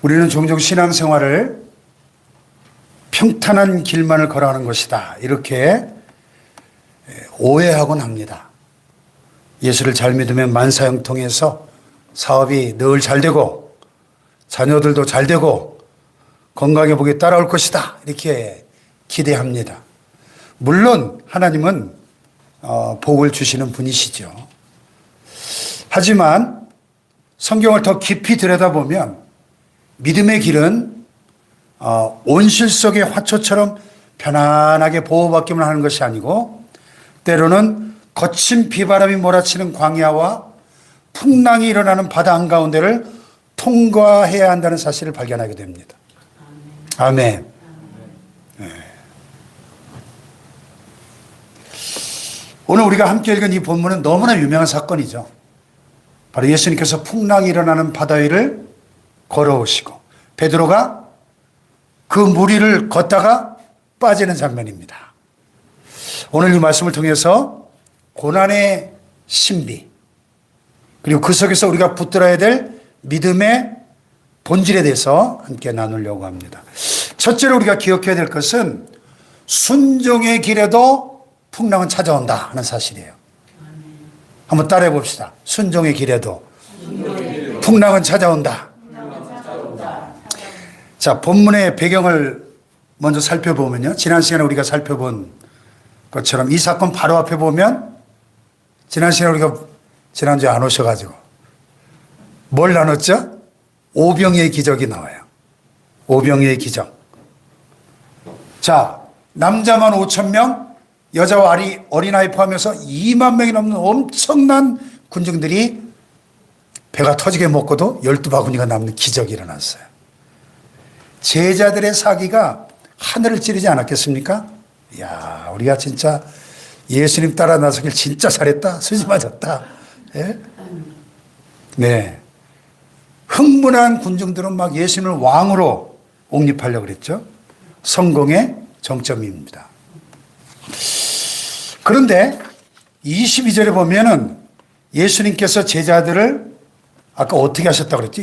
우리는 종종 신앙생활을 평탄한 길만을 걸어가는 것이다, 이렇게 오해하곤 합니다. 예수를 잘 믿으면 만사형통해서 사업이 늘 잘 되고 자녀들도 잘 되고 건강해 보게 따라올 것이다, 이렇게 기대합니다. 물론 하나님은 복을 주시는 분이시죠. 하지만 성경을 더 깊이 들여다보면 믿음의 길은 온실 속의 화초처럼 편안하게 보호받기만 하는 것이 아니고 때로는 거친 비바람이 몰아치는 광야와 풍랑이 일어나는 바다 한가운데를 통과해야 한다는 사실을 발견하게 됩니다. 아멘. 네. 오늘 우리가 함께 읽은 이 본문은 너무나 유명한 사건이죠. 바로 예수님께서 풍랑이 일어나는 바다 위를 걸어오시고 베드로가 그 물 위를 걷다가 빠지는 장면입니다. 오늘 이 말씀을 통해서 고난의 신비, 그리고 그 속에서 우리가 붙들어야 될 믿음의 본질에 대해서 함께 나누려고 합니다. 첫째로 우리가 기억해야 될 것은 순종의 길에도 풍랑은 찾아온다 하는 사실이에요. 한번 따라해 봅시다. 순종의 길에도 풍랑은 찾아온다. 자, 본문의 배경을 먼저 살펴보면요, 지난 시간에 우리가 살펴본 것처럼 이 사건 바로 앞에 보면, 지난 시간에 우리가 지난주에 안 오셔가지고 뭘 나눴죠? 오병이의 기적이 나와요. 오병이의 기적. 자, 남자만 5,000명, 여자와 어린아이 포함해서 2만 명이 넘는 엄청난 군중들이 배가 터지게 먹고도 12바구니가 남는 기적이 일어났어요. 제자들의 사기가 하늘을 찌르지 않았겠습니까? 이야, 우리가 진짜 예수님 따라 나서길 진짜 잘했다. 수지 맞았다. 예? 네. 흥분한 군중들은 막 예수님을 왕으로 옹립하려고 그랬죠. 성공의 정점입니다. 그런데 22절에 보면은 예수님께서 제자들을 아까 어떻게 하셨다고 그랬죠?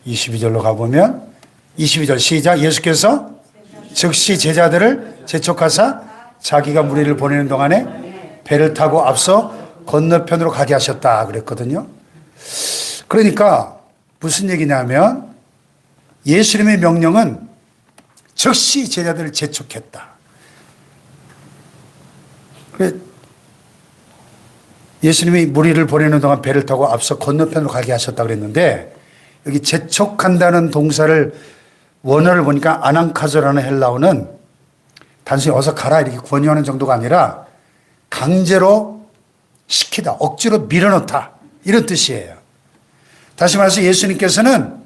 22절로 가보면 22절 시작. 예수께서 즉시 제자들을 재촉하사 자기가 무리를 보내는 동안에 배를 타고 앞서 건너편으로 가게 하셨다 그랬거든요. 그러니까 무슨 얘기냐면 예수님의 명령은 즉시 제자들을 재촉했다. 예수님이 무리를 보내는 동안 배를 타고 앞서 건너편으로 가게 하셨다 그랬는데, 여기 재촉한다는 동사를 원어를 보니까 아낭카조라는 헬라어는 단순히 어서 가라 이렇게 권유하는 정도가 아니라 강제로 시키다, 억지로 밀어넣다, 이런 뜻이에요. 다시 말해서 예수님께서는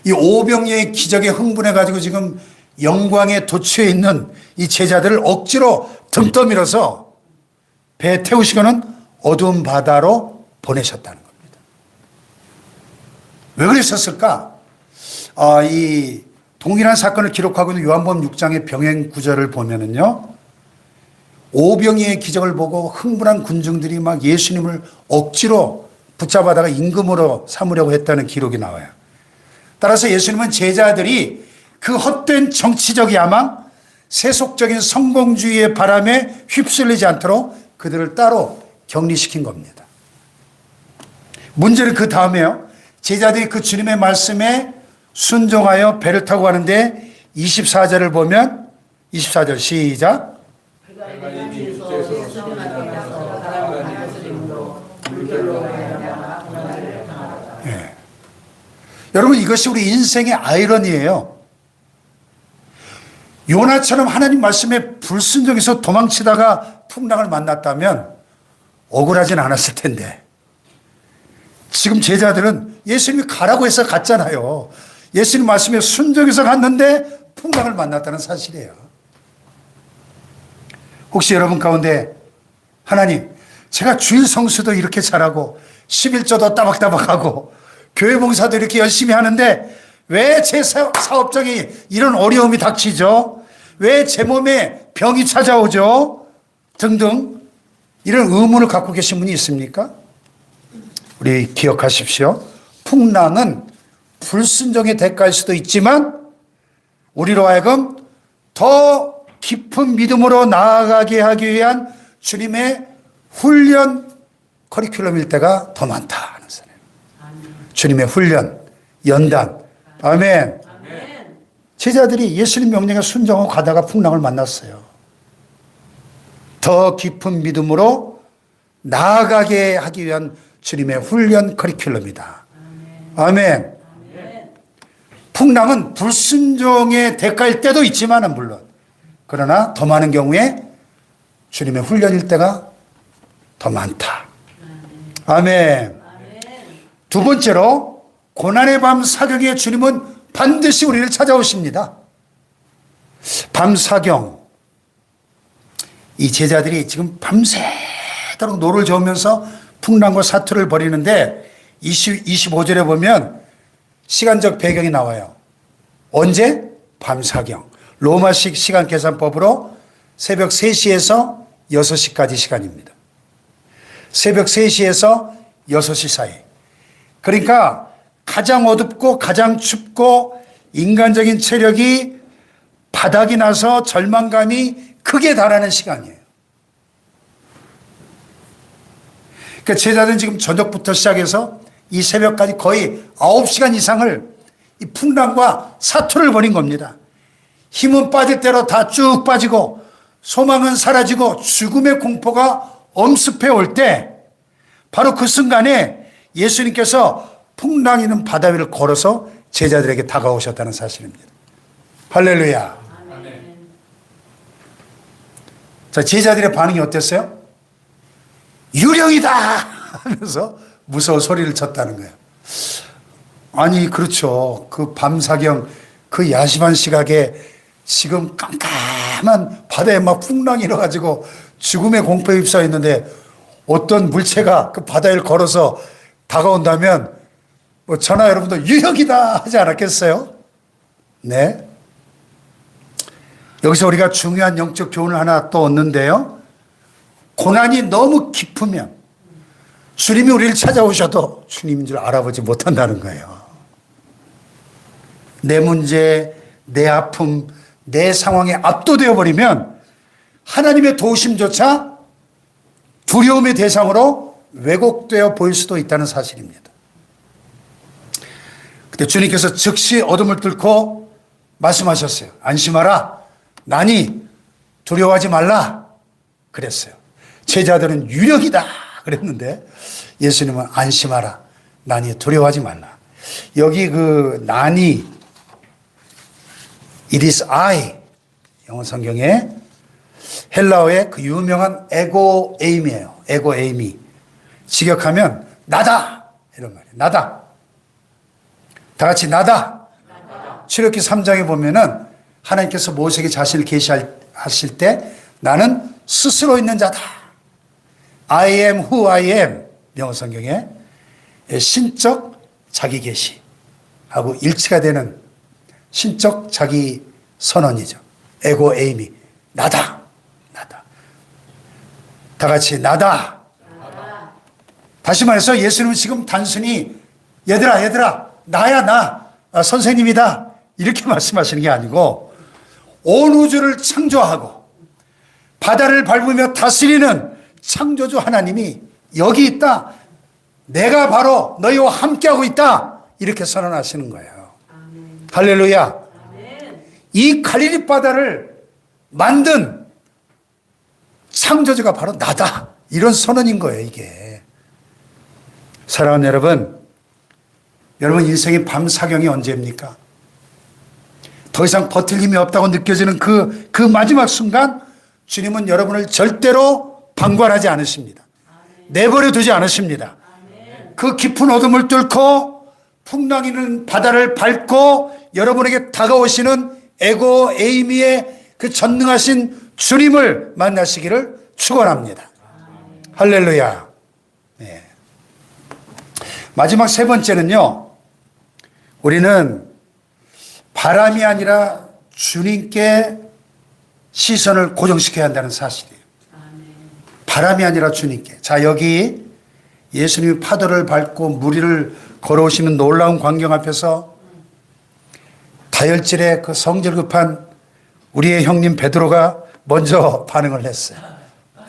이 오병이의 기적에 흥분해가지고 지금 영광에 도취해 있는 이 제자들을 억지로 등 떠밀어서 배에 태우시고는 어두운 바다로 보내셨다는 겁니다. 왜 그러셨을까? 이 동일한 사건을 기록하고 있는 요한복음 6장의 병행 구절을 보면은요, 오병이의 기적을 보고 흥분한 군중들이 막 예수님을 억지로 붙잡아다가 임금으로 삼으려고 했다는 기록이 나와요. 따라서 예수님은 제자들이 그 헛된 정치적 야망, 세속적인 성공주의의 바람에 휩쓸리지 않도록 그들을 따로 격리시킨 겁니다. 문제는 그 다음에요. 제자들이 그 주님의 말씀에 순종하여 배를 타고 가는데 24절을 보면 24절 시작. 네. 여러분, 이것이 우리 인생의 아이러니예요. 요나처럼 하나님 말씀에 불순종해서 도망치다가 풍랑을 만났다면 억울하진 않았을 텐데, 지금 제자들은 예수님이 가라고 해서 갔잖아요. 예수님 말씀에 순종해서 갔는데 풍랑을 만났다는 사실이에요. 혹시 여러분 가운데 하나님, 제가 주일 성수도 이렇게 잘하고 11조도 따박따박하고 교회 봉사도 이렇게 열심히 하는데 왜 제 사업적인 이런 어려움이 닥치죠? 왜 제 몸에 병이 찾아오죠? 등등 이런 의문을 갖고 계신 분이 있습니까? 우리 기억하십시오. 풍랑은 불순종의 대가일 수도 있지만 우리로 하여금 더 깊은 믿음으로 나아가게 하기 위한 주님의 훈련 커리큘럼일 때가 더 많다 하는 소리예요. 주님의 훈련, 연단. 아멘. 제자들이 예수님 명령에 순종하고 가다가 풍랑을 만났어요. 더 깊은 믿음으로 나아가게 하기 위한 주님의 훈련 커리큘럼이다. 아멘. 풍랑은 불순종의 대가일 때도 있지만은 물론 그러나 더 많은 경우에 주님의 훈련일 때가 더 많다. 아멘. 두 번째로 고난의 밤 사경에 주님은 반드시 우리를 찾아오십니다. 밤 사경. 이 제자들이 지금 밤새도록 노를 저으면서 풍랑과 사투를 벌이는데 25절에 보면 시간적 배경이 나와요. 언제? 밤 사경. 로마식 시간 계산법으로 새벽 3시에서 6시까지 시간입니다. 새벽 3시에서 6시 사이. 그러니까 가장 어둡고 가장 춥고 인간적인 체력이 바닥이 나서 절망감이 크게 달하는 시간이에요. 그러니까 제자들은 지금 저녁부터 시작해서 이 새벽까지 거의 9시간 이상을 이 풍랑과 사투를 벌인 겁니다. 힘은 빠질 대로 다 쭉 빠지고 소망은 사라지고 죽음의 공포가 엄습해 올 때 바로 그 순간에 예수님께서 풍랑 있는 바다 위를 걸어서 제자들에게 다가오셨다는 사실입니다. 할렐루야. 자, 제자들의 반응이 어땠어요? 유령이다 하면서 무서운 소리를 쳤다는 거예요. 아니 그렇죠. 그 밤사경 그 야심한 시각에 지금 깜깜한 바다에 막 풍랑이 일어가지고 죽음의 공포에 휩싸여 있는데 어떤 물체가 그 바다를 걸어서 다가온다면 뭐 저나 여러분도 유령이다 하지 않았겠어요? 네. 여기서 우리가 중요한 영적 교훈을 하나 또 얻는데요. 고난이 너무 깊으면 주님이 우리를 찾아오셔도 주님인 줄 알아보지 못한다는 거예요. 내 문제, 내 아픔, 내 상황에 압도되어 버리면 하나님의 도우심조차 두려움의 대상으로 왜곡되어 보일 수도 있다는 사실입니다. 그때 주님께서 즉시 어둠을 뚫고 말씀하셨어요. 안심하라. 나니 두려워하지 말라. 그랬어요. 제자들은 유령이다. 그랬는데 예수님은 안심하라. 나니 두려워하지 말라. 여기 그 나니 It is I 영어 성경에 헬라어의 그 유명한 에고 에임이에요. 에고 에임이 직역하면 나다 이런 말이에요. 나다. 다 같이 나다. 출애굽기 3장에 보면은 하나님께서 모세에게 자신을 계시하실 때 나는 스스로 있는 자다. I am who I am 영어 성경에 신적 자기 계시하고 일치가 되는 신적 자기 선언이죠. 에고 에임이 나다. 나다. 다 같이 나다. 나다. 다시 말해서 예수님은 지금 단순히 얘들아 나야 나 선생님이다 이렇게 말씀하시는 게 아니고 온 우주를 창조하고 바다를 밟으며 다스리는 창조주 하나님이 여기 있다. 내가 바로 너희와 함께하고 있다. 이렇게 선언하시는 거예요. 아멘. 할렐루야. 아멘. 이 갈릴리 바다를 만든 창조주가 바로 나다. 이런 선언인 거예요, 이게. 사랑하는 여러분, 여러분 인생의 밤사경이 언제입니까? 더 이상 버틸 힘이 없다고 느껴지는 그 마지막 순간 주님은 여러분을 절대로 방관하지 않으십니다. 내버려 두지 않으십니다. 그 깊은 어둠을 뚫고 풍랑이는 바다를 밟고 여러분에게 다가오시는 에고 에이미의 그 전능하신 주님을 만나시기를 축원합니다. 할렐루야. 네. 마지막 세 번째는요. 우리는 바람이 아니라 주님께 시선을 고정시켜야 한다는 사실이에요. 바람이 아니라 주님께. 자, 여기 예수님이 파도를 밟고 물 위를 걸어오시는 놀라운 광경 앞에서 다혈질의 그 성질 급한 우리의 형님 베드로가 먼저 반응을 했어요.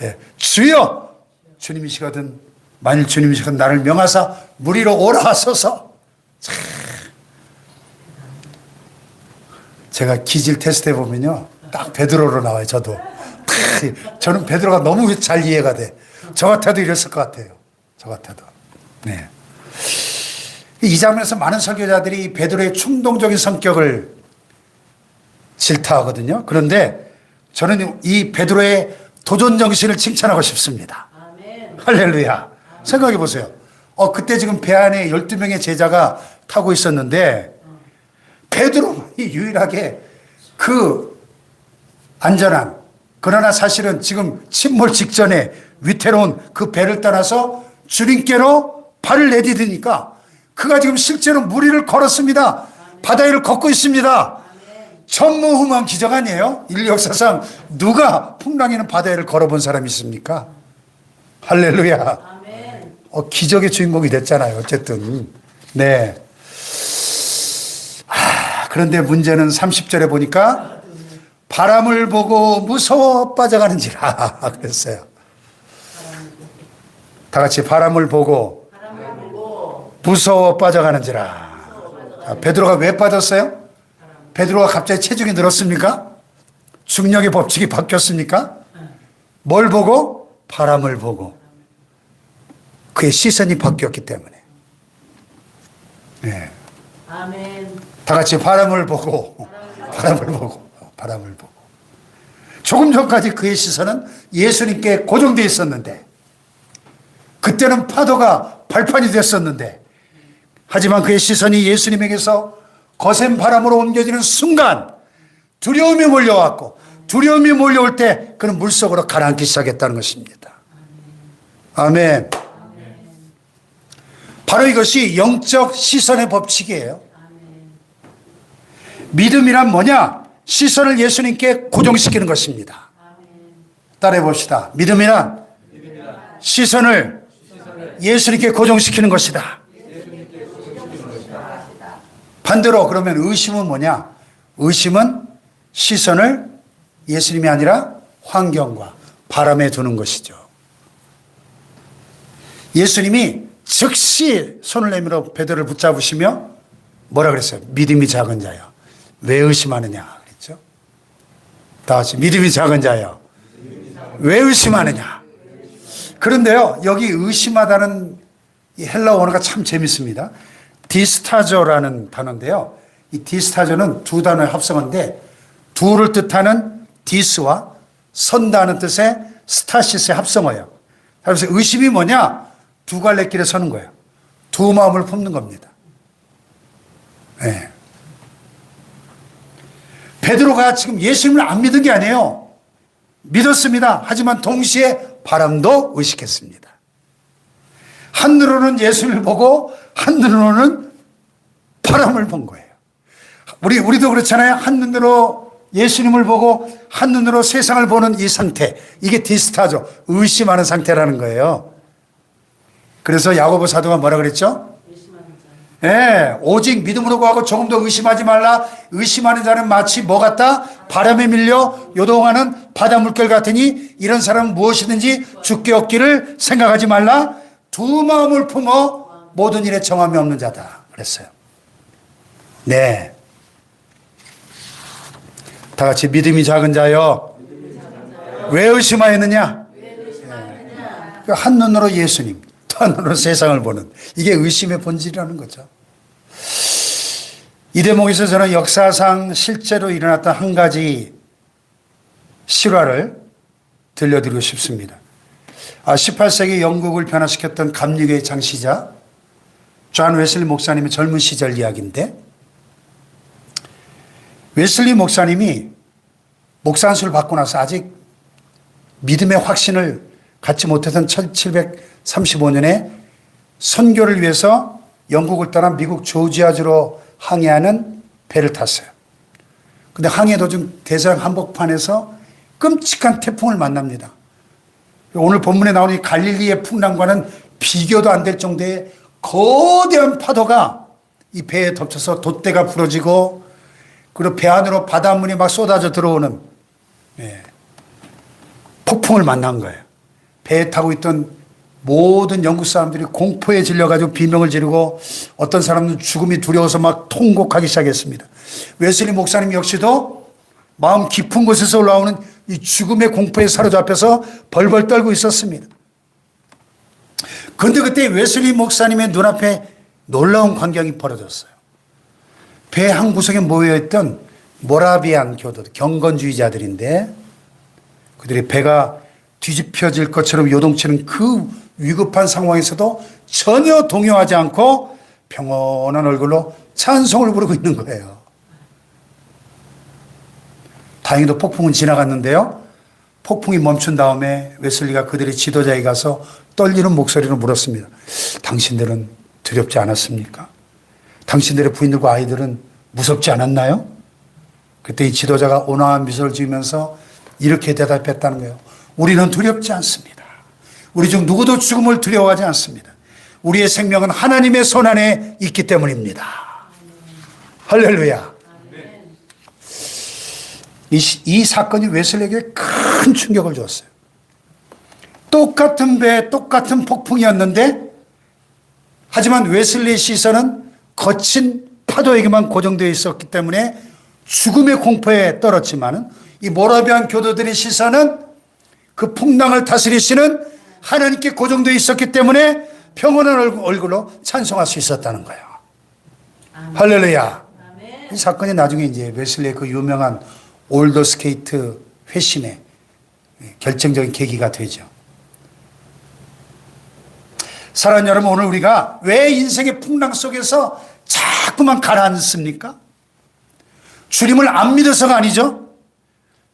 예. 주여! 주님이시거든 만일 주님이시거든 나를 명하사 물 위로 오라 하소서. 제가 기질 테스트 해보면요. 딱 베드로로 나와요. 저는 베드로가 너무 잘 이해가 돼. 저 같아도 이랬을 것 같아요. 저 같아도. 네. 이 장면에서 많은 설교자들이 베드로의 충동적인 성격을 질타하거든요. 그런데 저는 이 베드로의 도전 정신을 칭찬하고 싶습니다. 아멘. 할렐루야. 생각해 보세요. 그때 지금 배 안에 12명의 제자가 타고 있었는데 베드로만이 유일하게 그 안전한, 그러나 사실은 지금 침몰 직전에 위태로운 그 배를 떠나서 주님께로 발을 내디디니까 그가 지금 실제로 물 위를 걸었습니다. 바다 위를 걷고 있습니다. 전무후무한 기적 아니에요? 인류 역사상 누가 풍랑에는 바다 위를 걸어본 사람이 있습니까? 할렐루야. 기적의 주인공이 됐잖아요. 어쨌든. 네. 그런데 문제는 30절에 보니까 바람을 보고 무서워 빠져가는지라 그랬어요. 다 같이 바람을 보고 무서워 빠져가는지라. 베드로가 왜 빠졌어요? 베드로가 갑자기 체중이 늘었습니까? 중력의 법칙이 바뀌었습니까? 뭘 보고? 바람을 보고. 그의 시선이 바뀌었기 때문에. 네. 아멘. 다 같이 바람을 보고, 바람을 보고, 바람을 보고. 조금 전까지 그의 시선은 예수님께 고정되어 있었는데, 그때는 파도가 발판이 됐었는데, 하지만 그의 시선이 예수님에게서 거센 바람으로 옮겨지는 순간, 두려움이 몰려왔고, 두려움이 몰려올 때 그는 물속으로 가라앉기 시작했다는 것입니다. 아멘. 바로 이것이 영적 시선의 법칙이에요. 믿음이란 뭐냐? 시선을 예수님께 고정시키는 것입니다. 따라해 봅시다. 믿음이란 시선을 예수님께 고정시키는 것이다. 반대로 그러면 의심은 뭐냐? 의심은 시선을 예수님이 아니라 환경과 바람에 두는 것이죠. 예수님이 즉시 손을 내밀어 베드로를 붙잡으시며 뭐라 그랬어요? 믿음이 작은 자여 왜 의심하느냐 그랬죠. 다 같이 믿음이 작은 자여 왜 의심하느냐. 그런데요 여기 의심하다는 이 헬라어 원어가 참 재밌습니다. 디스타조라는 단어인데요. 이 디스타조는 두 단어의 합성어인데 두를 뜻하는 디스와 선다는 뜻의 스타시스의 합성어예요. 그래서 의심이 뭐냐? 두 갈래길에 서는 거예요. 두 마음을 품는 겁니다. 네. 베드로가 지금 예수님을 안 믿은 게 아니에요. 믿었습니다. 하지만 동시에 바람도 의식했습니다. 한눈으로는 예수님을 보고 한눈으로는 바람을 본 거예요. 우리도 그렇잖아요. 한눈으로 예수님을 보고 한눈으로 세상을 보는 이 상태. 이게 디스타죠. 의심하는 상태라는 거예요. 그래서 야고보 사도가 뭐라 그랬죠? 예, 오직 믿음으로 구하고 조금 더 의심하지 말라. 의심하는 자는 마치 뭐 같다? 바람에 밀려 요동하는 바다 물결 같으니 이런 사람은 무엇이든지 죽게 얻기를 생각하지 말라. 두 마음을 품어 모든 일에 정함이 없는 자다 그랬어요. 네. 다 같이 믿음이 작은 자여 왜 의심하였느냐? 네. 한눈으로 예수님 또 한눈으로 세상을 보는 이게 의심의 본질이라는 거죠. 이 대목에서 저는 역사상 실제로 일어났던 한 가지 실화를 들려드리고 싶습니다. 18세기 영국을 변화시켰던 감리교의 창시자 존 웨슬리 목사님의 젊은 시절 이야기인데 웨슬리 목사님이 목사 안수를 받고 나서 아직 믿음의 확신을 갖지 못했던 1735년에 선교를 위해서 영국을 떠나 미국 조지아주로 항해하는 배를 탔어요. 근데 항해 도중 대서양 한복판에서 끔찍한 태풍을 만납니다. 오늘 본문에 나오는 갈릴리의 풍랑과는 비교도 안 될 정도의 거대한 파도가 이 배에 덮쳐서 돛대가 부러지고, 그리고 배 안으로 바닷물이 막 쏟아져 들어오는 폭풍을 만난 거예요. 배에 타고 있던 모든 영국 사람들이 공포에 질려가지고 비명을 지르고, 어떤 사람은 죽음이 두려워서 막 통곡하기 시작했습니다. 웨슬리 목사님 역시도 마음 깊은 곳에서 올라오는 이 죽음의 공포에 사로잡혀서 벌벌 떨고 있었습니다. 그런데 그때 웨슬리 목사님의 눈앞에 놀라운 광경이 벌어졌어요. 배 한 구석에 모여있던 모라비안 교도들, 경건주의자들인데, 그들이 배가 뒤집혀질 것처럼 요동치는 그 위급한 상황에서도 전혀 동요하지 않고 평온한 얼굴로 찬송을 부르고 있는 거예요. 다행히도 폭풍은 지나갔는데요. 폭풍이 멈춘 다음에 웨슬리가 그들의 지도자에 가서 떨리는 목소리로 물었습니다. 당신들은 두렵지 않았습니까? 당신들의 부인들과 아이들은 무섭지 않았나요? 그때 이 지도자가 온화한 미소를 지으면서 이렇게 대답했다는 거예요. 우리는 두렵지 않습니다. 우리 중 누구도 죽음을 두려워하지 않습니다. 우리의 생명은 하나님의 손안에 있기 때문입니다. 할렐루야. 이 사건이 웨슬리에게 큰 충격을 줬어요. 똑같은 배, 똑같은 폭풍이었는데, 하지만 웨슬리의 시선은 거친 파도에게만 고정되어 있었기 때문에 죽음의 공포에 떨었지만은, 이 모라비안 교도들의 시선은 그 풍랑을 다스리시는 하나님께 고정되어 있었기 때문에 평온한 얼굴로 찬송할 수 있었다는 거예요. 아멘. 할렐루야. 아멘. 이 사건이 나중에 이제 웨슬리의 그 유명한 올더 스케이트 회심의 결정적인 계기가 되죠. 사랑하는 여러분, 오늘 우리가 왜 인생의 풍랑 속에서 자꾸만 가라앉습니까? 주님을 안 믿어서가 아니죠.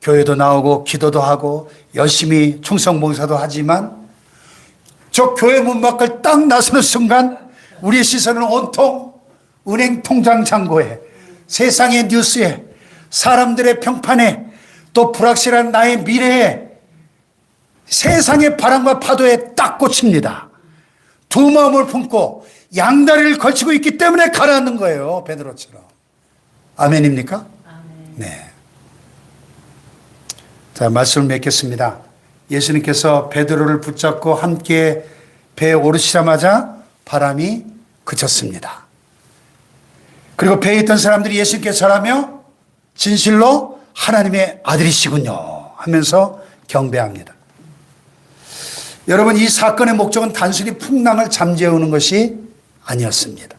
교회도 나오고 기도도 하고 열심히 충성봉사도 하지만 저 교회 문 밖을 딱 나서는 순간 우리의 시선은 온통 은행 통장 잔고에, 세상의 뉴스에, 사람들의 평판에, 또 불확실한 나의 미래에, 세상의 바람과 파도에 딱 꽂힙니다. 두 마음을 품고 양다리를 걸치고 있기 때문에 가라앉는 거예요. 베드로처럼. 아멘입니까? 아멘. 네. 자, 말씀을 맺겠습니다. 예수님께서 베드로를 붙잡고 함께 배에 오르시자마자 바람이 그쳤습니다. 그리고 배에 있던 사람들이 예수님께 절하며 진실로 하나님의 아들이시군요 하면서 경배합니다. 여러분, 이 사건의 목적은 단순히 풍랑을 잠재우는 것이 아니었습니다.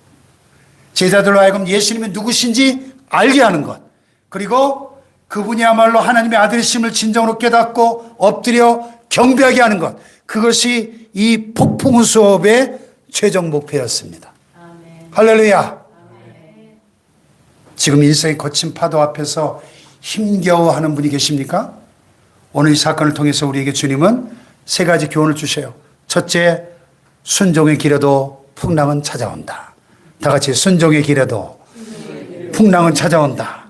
제자들로 하여금 예수님이 누구신지 알게 하는 것, 그리고 그분이야말로 하나님의 아들이심을 진정으로 깨닫고 엎드려 경배하게 하는 것, 그것이 이 폭풍 수업의 최종 목표였습니다. 아멘. 할렐루야. 아멘. 지금 인생의 거친 파도 앞에서 힘겨워하는 분이 계십니까? 오늘 이 사건을 통해서 우리에게 주님은 세 가지 교훈을 주셔요. 첫째, 순종의 길에도 풍랑은 찾아온다. 다 같이 순종의 길에도 풍랑은 찾아온다.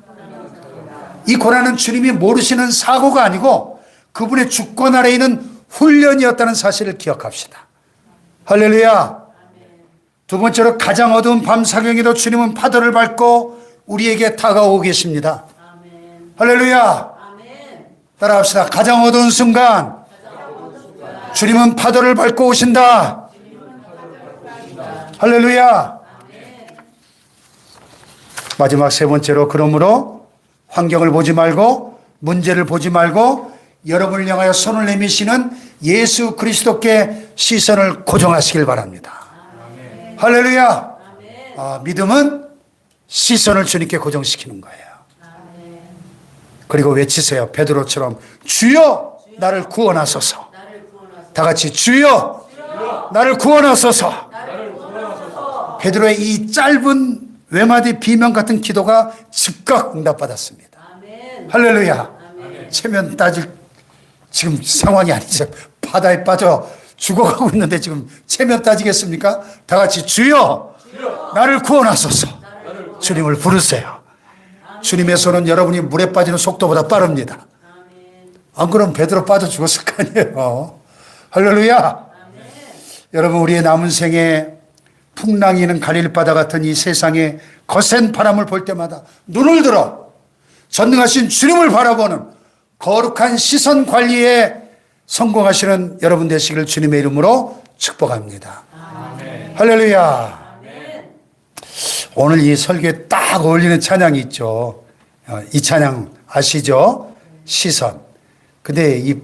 이 고난은 주님이 모르시는 사고가 아니고 그분의 주권 아래에 있는 훈련이었다는 사실을 기억합시다. 할렐루야. 두 번째로, 가장 어두운 밤 사경에도 주님은 파도를 밟고 우리에게 다가오고 계십니다. 할렐루야. 따라합시다. 가장 어두운 순간 주님은 파도를 밟고 오신다. 할렐루야. 마지막 세 번째로, 그러므로 환경을 보지 말고 문제를 보지 말고 여러분을 향하여 손을 내미시는 예수 그리스도께 시선을 고정하시길 바랍니다. 아멘. 할렐루야. 아멘. 믿음은 시선을 주님께 고정시키는 거예요. 아멘. 그리고 외치세요. 베드로처럼 주여 나를 구원하소서. 다 같이 주여 나를 구원하소서. 베드로의 이 짧은 외마디 비명 같은 기도가 즉각 응답받았습니다. 아멘. 할렐루야. 아멘. 체면 따질 지금 상황이 아니죠. 바다에 빠져 죽어가고 있는데 지금 체면 따지겠습니까? 다 같이 주여 나를 구원하소서. 주님을 부르세요. 아멘. 주님의 손은 여러분이 물에 빠지는 속도보다 빠릅니다. 아멘. 안 그러면 베드로 빠져 죽었을 거 아니에요. 할렐루야. 아멘. 여러분, 우리의 남은 생에 풍랑이는 갈릴바다 같은 이 세상의 거센 바람을 볼 때마다 눈을 들어 전능하신 주님을 바라보는 거룩한 시선 관리에 성공하시는 여러분 되시길 주님의 이름으로 축복합니다. 아멘. 할렐루야. 아멘. 오늘 이 설교에 딱 어울리는 찬양이 있죠. 이 찬양 아시죠? 시선. 근데 이